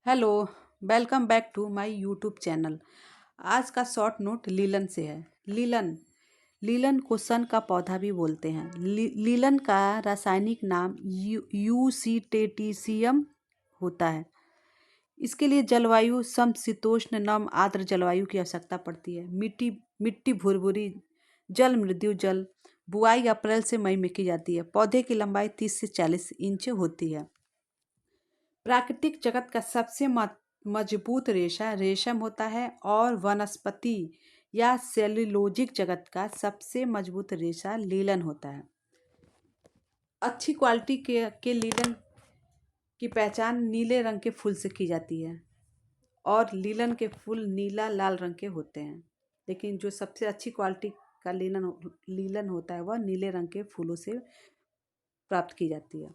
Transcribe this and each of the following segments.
Hello. Welcome back to my YouTube channel. आज का short note linen से है। लीलन लीलन को सन का पौधा भी बोलते हैं। लीलन का रासायनिक नाम यूसीटेटिसियम होता है। इसके लिए जलवायु समशीतोष्ण नम आर्द्र जलवायु की आवश्यकता पड़ती है। मिट्टी मिट्टी भुरभुरी, जल मृदु जल। बुआई अप्रैल से मई में की जाती है। पौधे की लंबाई 30 से 40 इंच होती है। प्राकृतिक जगत का सबसे मजबूत रेशा रेशम होता है और वनस्पति या सेल्यूलोजिक जगत का सबसे मजबूत रेशा लीलन होता है। अच्छी क्वालिटी के लीलन की पहचान नीले रंग के फूल से की जाती है और लीलन के फूल नीला लाल रंग के होते हैं। लेकिन जो सबसे अच्छी क्वालिटी का लीलन होता है वह नीले रंग के फूलों से प्राप्त की जाती है,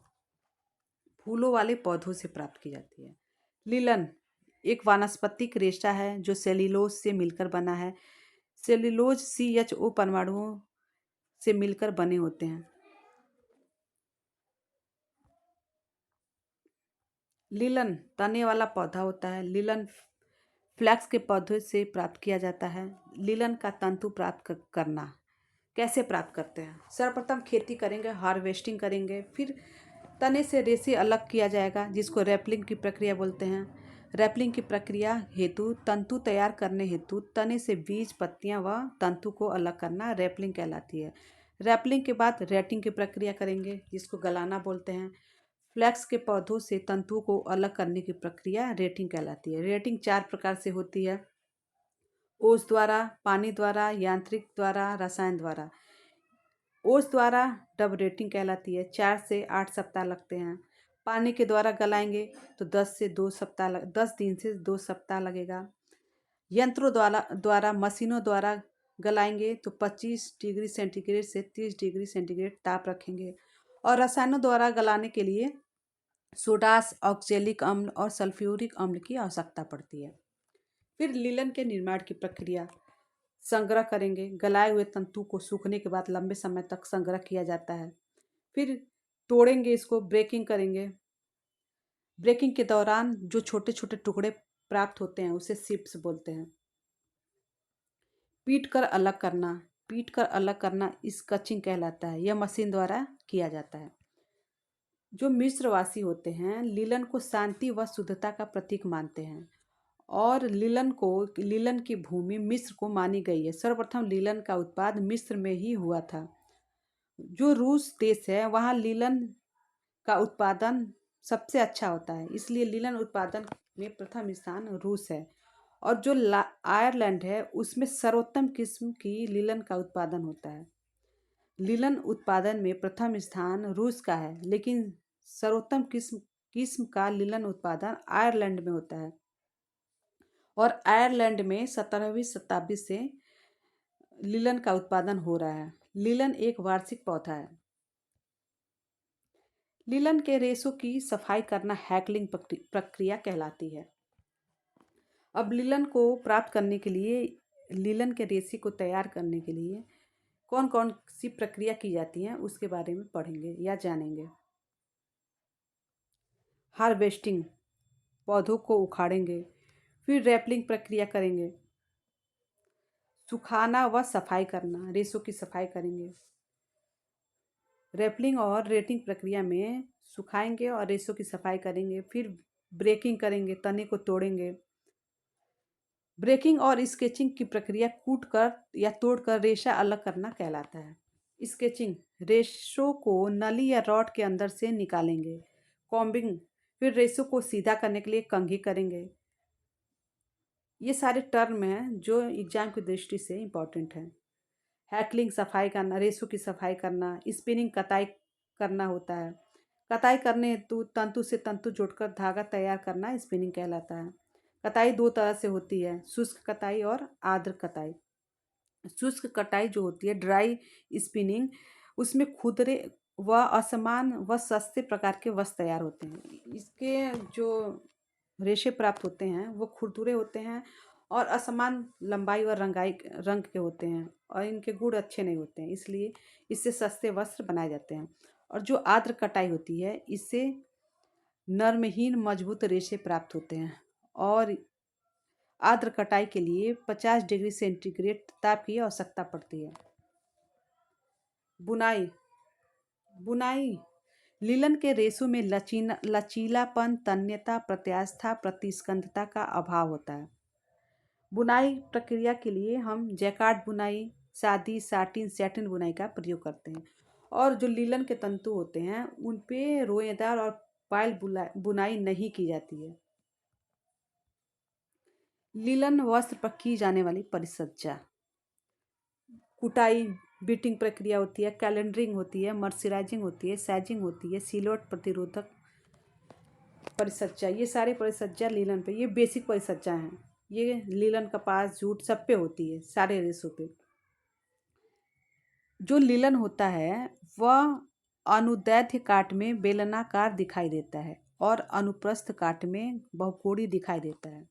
फूलों वाले पौधों से प्राप्त की जाती है। लीलन एक वानस्पतिक रेशा है जो सेल्यूलोज से मिलकर बना है। सेल्यूलोज CHO परमाणुओं से मिलकर बने होते हैं। लीलन तने वाला पौधा होता है। लीलन फ्लैक्स के पौधे से प्राप्त किया जाता है। लीलन का तंतु प्राप्त करना कैसे प्राप्त करते हैं? सर्वप्रथम खेती करेंगे, हार्वेस्टिंग करेंगे, फिर तने से रेशे अलग किया जाएगा जिसको रैपलिंग की प्रक्रिया बोलते हैं। रैपलिंग की प्रक्रिया हेतु तंतु तैयार करने हेतु तने से बीज, पत्तियां व तंतु को अलग करना रैपलिंग कहलाती है। रैपलिंग के बाद रेटिंग की प्रक्रिया करेंगे जिसको गलाना बोलते हैं। फ्लैक्स के पौधों से तंतुओं को अलग करने की प्रक्रिया रेटिंग कहलाती है। रेटिंग 4 प्रकार से होती है: ओस द्वारा, पानी द्वारा, यांत्रिक द्वारा, रसायन द्वारा। ओस द्वारा डब रेटिंग कहलाती है। 4 से 8 सप्ताह लगते हैं। पानी के द्वारा गलाएंगे तो 10 दिन से 2 सप्ताह लगेगा। यंत्रों द्वारा मशीनों द्वारा गलाएंगे तो 25 डिग्री सेंटीग्रेड से 30 डिग्री सेंटीग्रेड ताप रखेंगे। और रसायनों द्वारा गलाने के लिए सोडास, ऑक्जेलिक अम्ल और सल्फ्यूरिक अम्ल की आवश्यकता पड़ती है। फिर लीलन के निर्माण की प्रक्रिया: संग्रह करेंगे। गलाए हुए तंतु को सूखने के बाद लंबे समय तक संग्रह किया जाता है। फिर तोड़ेंगे, इसको ब्रेकिंग करेंगे। ब्रेकिंग के दौरान जो छोटे छोटे टुकड़े प्राप्त होते हैं उसे चिप्स बोलते हैं। पीट कर अलग करना स्कचिंग कहलाता है। यह मशीन द्वारा किया जाता है। जो मिस्रवासी होते हैं लीलन को शांति व शुद्धता का प्रतीक मानते हैं और लीलन की भूमि मिस्र को मानी गई है। सर्वप्रथम लीलन का उत्पाद मिस्र में ही हुआ था। जो रूस देश है वहाँ लीलन का उत्पादन सबसे अच्छा होता है, इसलिए लीलन उत्पादन में प्रथम स्थान रूस है। और जो आयरलैंड है उसमें सर्वोत्तम किस्म की लीलन का उत्पादन होता है। लीलन उत्पादन में प्रथम स्थान रूस का है, लेकिन सर्वोत्तम किस्म किस्म का लीलन उत्पादन आयरलैंड में होता है। और आयरलैंड में 17वीं शताब्दी से लीलन का उत्पादन हो रहा है। लीलन एक वार्षिक पौधा है। लीलन के रेशों की सफाई करना हैकलिंग प्रक्रिया कहलाती है। अब लीलन को प्राप्त करने के लिए, लीलन के रेशे को तैयार करने के लिए कौन कौन सी प्रक्रिया की जाती है उसके बारे में पढ़ेंगे या जानेंगे। हार्वेस्टिंग, पौधों को उखाड़ेंगे। फिर रैपलिंग प्रक्रिया करेंगे। सुखाना व सफाई करना, रेशों की सफाई करेंगे। रैपलिंग और रेटिंग प्रक्रिया में सुखाएंगे और रेशों की सफाई करेंगे। फिर ब्रेकिंग करेंगे, तने को तोड़ेंगे। ब्रेकिंग और स्केचिंग की प्रक्रिया कूट कर या तोड़कर रेशा अलग करना कहलाता है। स्केचिंग, रेशों को नली या रॉड के अंदर से निकालेंगे। कॉम्बिंग, फिर रेशों को सीधा करने के लिए कंघी करेंगे। ये सारे टर्म हैं जो एग्जाम की दृष्टि से इम्पॉर्टेंट हैं। हैकलिंग, सफाई करना, रेशों की सफाई करना। स्पिनिंग, कताई करना होता है। कताई करने हेतु तंतु से तंतु जोड़कर धागा तैयार करना स्पिनिंग कहलाता है। कताई 2 तरह से होती है, शुष्क कताई और आर्द्र कताई। शुष्क कटाई जो होती है, ड्राई स्पिनिंग, उसमें खुरदरे व असमान व सस्ते प्रकार के वस्त्र तैयार होते हैं। इसके जो रेशे प्राप्त होते हैं वो खुरदुरे होते हैं और असमान लंबाई और रंग के होते हैं और इनके गुण अच्छे नहीं होते हैं, इसलिए इससे सस्ते वस्त्र बनाए जाते हैं। और जो आर्द्र कटाई होती है इससे नर्महीन मजबूत रेशे प्राप्त होते हैं और आर्द्र कटाई के लिए 50 डिग्री सेंटीग्रेड ताप की आवश्यकता पड़ती है। बुनाई बुनाई लिनन के रेशों में लचीलापन, तन्यता, प्रत्यास्था, प्रतिस्कंदता का अभाव होता है। बुनाई प्रक्रिया के लिए हम जैकार्ड बुनाई, सादी, साटिन, सैटिन बुनाई का प्रयोग करते हैं और जो लीलन के तंतु होते हैं उन पे रोएदार और पायल बुनाई नहीं की जाती है। लीलन वस्त्र पर की जाने वाली परिसज्जा, कुटाई, बीटिंग प्रक्रिया होती है, कैलेंडरिंग होती है, मर्सराइजिंग होती है, सैजिंग होती है, सिलोट प्रतिरोधक परिसज्जा, ये सारे परिसज्जा लीलन पे, ये बेसिक परिसज्जा हैं। ये लीलन, कपास, जूट सब पे होती है, सारे रेशों पे। जो लीलन होता है वह अनुदैर्ध्य काट में बेलनाकार दिखाई देता है और अनुप्रस्थ काट में बहुकोणीय दिखाई देता है।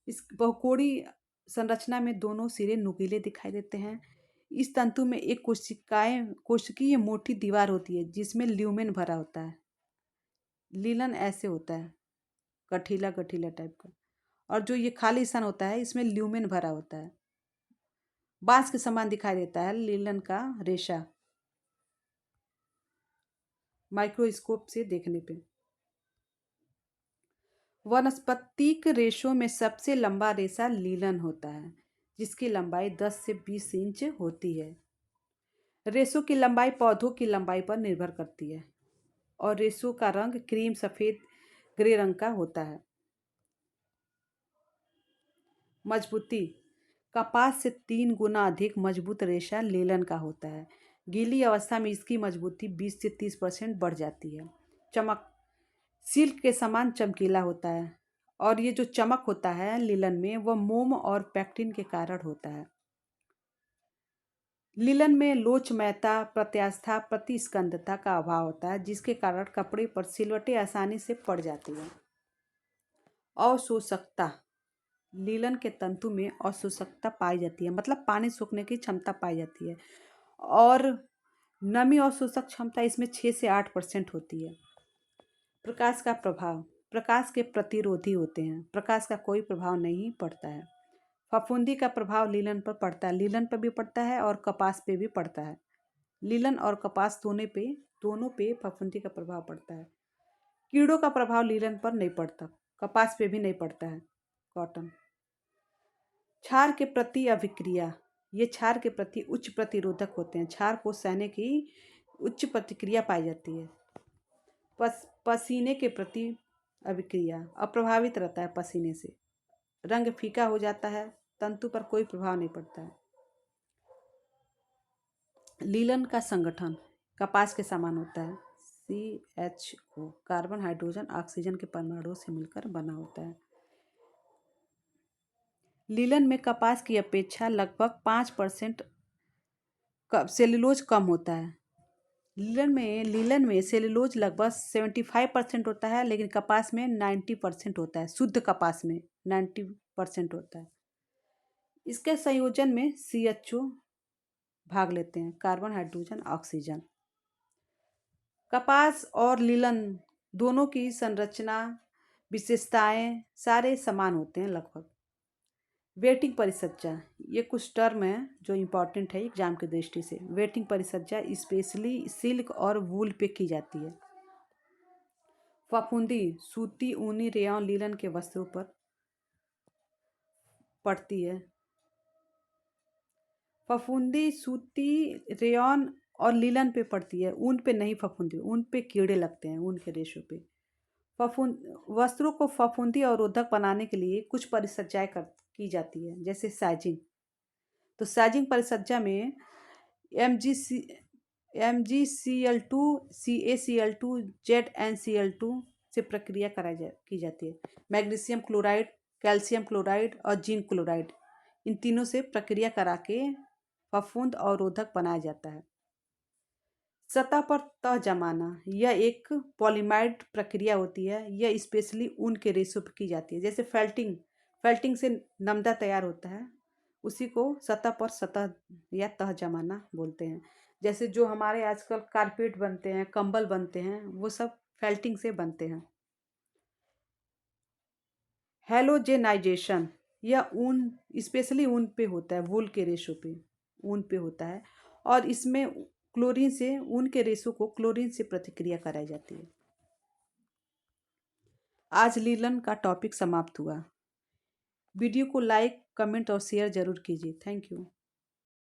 इस बहुकोणीय संरचना में दोनों सिरे नुकीले दिखाई देते हैं। इस तंतु में एक कोशिकीय मोटी दीवार होती है जिसमें ल्यूमेन भरा होता है। लीलन ऐसे होता है, गठीला गठीला टाइप का, और जो ये खाली स्थान होता है इसमें ल्यूमेन भरा होता है। बांस के समान दिखाई देता है लीलन का रेशा माइक्रोस्कोप से देखने पे। वनस्पतिक रेशों में सबसे लंबा रेशा लीलन होता है जिसकी लंबाई 10 से 20 इंच होती है। रेशों की लंबाई पौधों की लंबाई पर निर्भर करती है और रेशों का रंग क्रीम, सफ़ेद, ग्रे रंग का होता है। मजबूती, कपास से 3 गुना अधिक मजबूत रेशा लीलन का होता है। गीली अवस्था में इसकी मजबूती 20 से 30% बढ़ जाती है। चमक, सिल्क के समान चमकीला होता है और ये जो चमक होता है लीलन में वह मोम और पैक्टिन के कारण होता है। लीलन में लोचमयता, प्रत्यास्था, प्रतिस्कंदता का अभाव होता है जिसके कारण कपड़े पर सिलवटें आसानी से पड़ जाती हैं। अवशोषकता, लीलन के तंतु में अवशोषकता पाई जाती है, मतलब पानी सोखने की क्षमता पाई जाती है और नमी अवशोषक क्षमता इसमें 6 से 8% होती है। प्रकाश का प्रभाव, प्रकाश के प्रतिरोधी होते हैं, प्रकाश का कोई प्रभाव नहीं पड़ता है। फफूंदी का प्रभाव लीलन पर पड़ता है, लीलन पर भी पड़ता है और कपास पे भी पड़ता है। लीलन और कपास दोनों पे फफूंदी का प्रभाव पड़ता है। कीड़ों का प्रभाव लीलन पर नहीं पड़ता, कपास पे भी नहीं पड़ता है। कॉटन, क्षार के प्रति अभिक्रिया, ये क्षार के प्रति उच्च प्रतिरोधक होते हैं। क्षार को सहने की उच्च प्रतिक्रिया पाई जाती है। पसीने के प्रति अभिक्रिया, अप्रभावित रहता है पसीने से। रंग फीका हो जाता है, तंतु पर कोई प्रभाव नहीं पड़ता है। लीलन का संगठन कपास के समान होता है। CHO, कार्बन, हाइड्रोजन, ऑक्सीजन के परमाणुओं से मिलकर बना होता है। लीलन में कपास की अपेक्षा लगभग 5% सेलुलोज कम होता है। लीलन में सेलुलोज लगभग 75% होता है, लेकिन कपास में 90% होता है। शुद्ध कपास में 90% होता है। इसके संयोजन में CHO भाग लेते हैं, कार्बन, हाइड्रोजन, ऑक्सीजन। कपास और लीलन दोनों की संरचना, विशेषताएं सारे समान होते हैं लगभग। वेटिंग परिसज्जा, ये कुछ टर्म हैं जो इम्पॉर्टेंट है एग्जाम की दृष्टि से। वेटिंग परिसज्जा स्पेशली सिल्क और वूल पे की जाती है। फफूंदी सूती, ऊनी, रेयॉन लीलन के वस्त्रों पर पड़ती है। फफूंदी सूती, रेयॉन और लीलन पे पड़ती है, ऊन पे नहीं। फफूंदी ऊन पे कीड़े लगते हैं, ऊन के रेशों पे। वस्त्रों को फफूंदी और रोधक बनाने के लिए कुछ परिसज्जाएं की जाती है, जैसे साइजिंग। तो साइजिंग परिसज्जा में MgCl2, CaCl2, ZnCl2 से प्रक्रिया की जाती है। मैग्नीशियम क्लोराइड, कैल्शियम क्लोराइड और जिंक क्लोराइड, इन तीनों से प्रक्रिया करा के फफूंद और रोधक बनाया जाता है। सतह पर तह जमाना, यह एक पॉलीमाइड प्रक्रिया होती है। यह स्पेशली ऊन के रेशों पर की जाती है। जैसे फेल्टिंग से नमदा तैयार होता है, उसी को सतह या तह जमाना बोलते हैं। जैसे जो हमारे आजकल कारपेट बनते हैं, कंबल बनते हैं, वो सब फेल्टिंग से बनते हैं। हेलोजेनाइजेशन, यह ऊन, स्पेशली ऊन पे होता है, वूल के रेशों पे, ऊन पे होता है, और इसमें क्लोरीन से, ऊन के रेशों को क्लोरीन से प्रतिक्रिया कराई जाती है। आज लीलन का टॉपिक समाप्त हुआ। वीडियो को लाइक, कमेंट और शेयर जरूर कीजिए। Thank you.